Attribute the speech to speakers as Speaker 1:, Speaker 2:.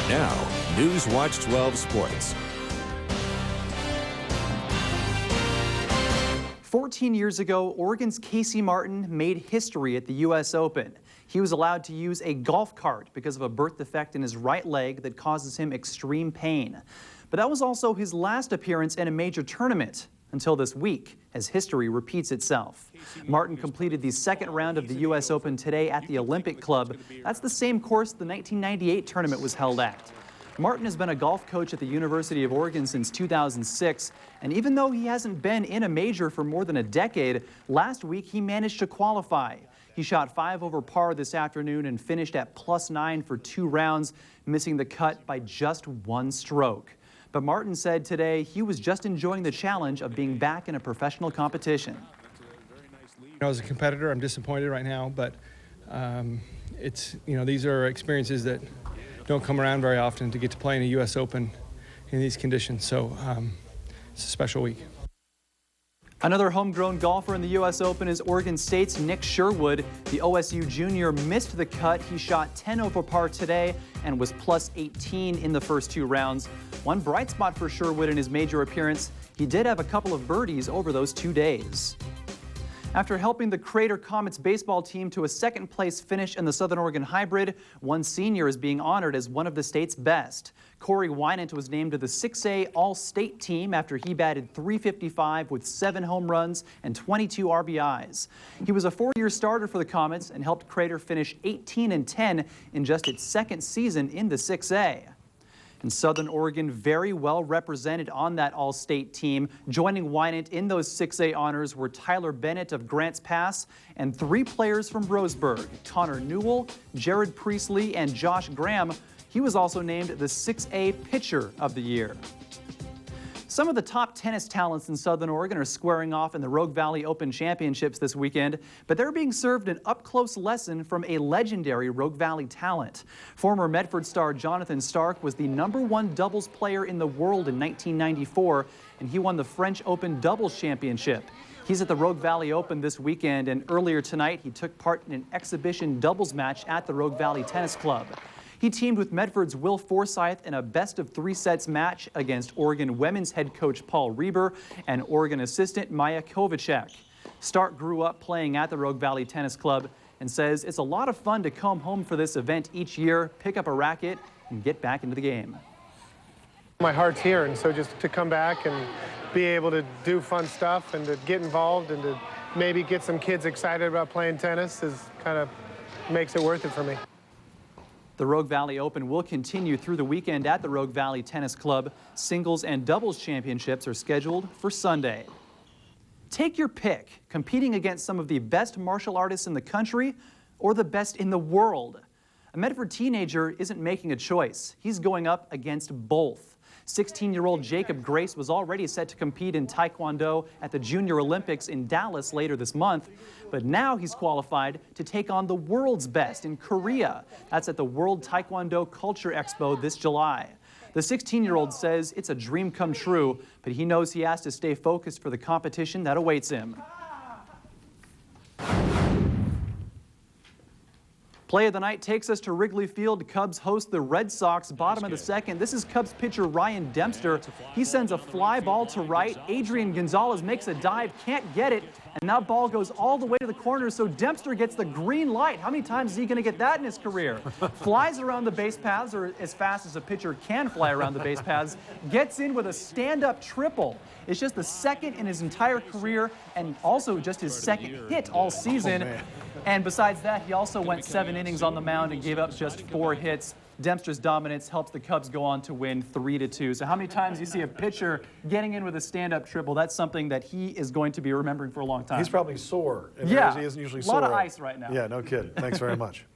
Speaker 1: Now, News Watch 12 Sports.
Speaker 2: 14 years ago, Oregon's Casey Martin made history at the U.S. Open. He was allowed to use a golf cart because of a birth defect in his right leg that causes him extreme pain. But that was also his last appearance in a major tournament until this week, as history repeats itself. Martin completed the second round of the U.S. Open today at the Olympic Club. That's the same course the 1998 tournament was held at. Martin has been a golf coach at the University of Oregon since 2006, and even though he hasn't been in a major for more than a decade, last week he managed to qualify. He shot 5 over par this afternoon and finished at +9 for 2 rounds, missing the cut by just 1 stroke. But Martin said today he was just enjoying the challenge of being back in a professional competition.
Speaker 3: As a competitor, I'm disappointed right now, but these are experiences that don't come around very often, to get to play in a U.S. Open in these conditions. So it's a special week.
Speaker 2: Another homegrown golfer in the U.S. Open is Oregon State's Nick Sherwood. The OSU junior missed the cut. He shot 10 over par today and was +18 in the first 2 rounds. One bright spot for Sherwood in his major appearance, he did have a couple of birdies over those 2 days. After helping the Crater Comets baseball team to a second-place finish in the Southern Oregon Hybrid, one senior is being honored as one of the state's best. Corey Wynant was named to the 6A All-State team after he batted .355 with 7 home runs and 22 RBIs. He was a 4-year starter for the Comets and helped Crater finish 18-10 in just its second season in the 6A. And Southern Oregon very well represented on that All-State team. Joining Wynant in those 6A honors were Tyler Bennett of Grants Pass and 3 players from Roseburg, Connor Newell, Jared Priestley, and Josh Graham. He was also named the 6A Pitcher of the Year. Some of the top tennis talents in Southern Oregon are squaring off in the Rogue Valley Open Championships this weekend, but they're being served an up-close lesson from a legendary Rogue Valley talent. Former Medford star Jonathan Stark was the #1 doubles player in the world in 1994, and he won the French Open Doubles Championship. He's at the Rogue Valley Open this weekend, and earlier tonight he took part in an exhibition doubles match at the Rogue Valley Tennis Club. He teamed with Medford's Will Forsyth in a best-of-3 sets match against Oregon women's head coach Paul Reber and Oregon assistant Maya Kovacek. Stark grew up playing at the Rogue Valley Tennis Club and says it's a lot of fun to come home for this event each year, pick up a racket, and get back into the game.
Speaker 4: My heart's here, and so just to come back and be able to do fun stuff and to get involved and to maybe get some kids excited about playing tennis is kind of makes it worth it for me.
Speaker 2: The Rogue Valley Open will continue through the weekend at the Rogue Valley Tennis Club. Singles and doubles championships are scheduled for Sunday. Take your pick, competing against some of the best martial artists in the country or the best in the world. A Medford teenager isn't making a choice. He's going up against both. 16-year-old Jacob Grace was already set to compete in Taekwondo at the Junior Olympics in Dallas later this month, but now he's qualified to take on the world's best in Korea. That's at the World Taekwondo Culture Expo this July. The 16-year-old says it's a dream come true, but he knows he has to stay focused for the competition that awaits him. Play of the night takes us to Wrigley Field. Cubs host the Red Sox, bottom of the second. This is Cubs pitcher Ryan Dempster. He sends a fly ball to right. Adrian Gonzalez makes a dive, can't get it, and that ball goes all the way to the corner, so Dempster gets the green light. How many times is he going to get that in his career? Flies around the base paths, or as fast as a pitcher can fly around the base paths, gets in with a stand-up triple. It's just the second in his entire career, and also just his second hit all season. And besides that, he also went 7 innings on the mound and gave up just 4 hits. Dempster's dominance helps the Cubs go on to win 3-2. So how many times you see a pitcher getting in with a stand-up triple? That's something that he is going to be remembering for a long time.
Speaker 5: He's probably sore.
Speaker 2: Yeah,
Speaker 5: he isn't usually
Speaker 2: a lot
Speaker 5: sore.
Speaker 2: of ice right now.
Speaker 5: Yeah, no kidding. Thanks very much.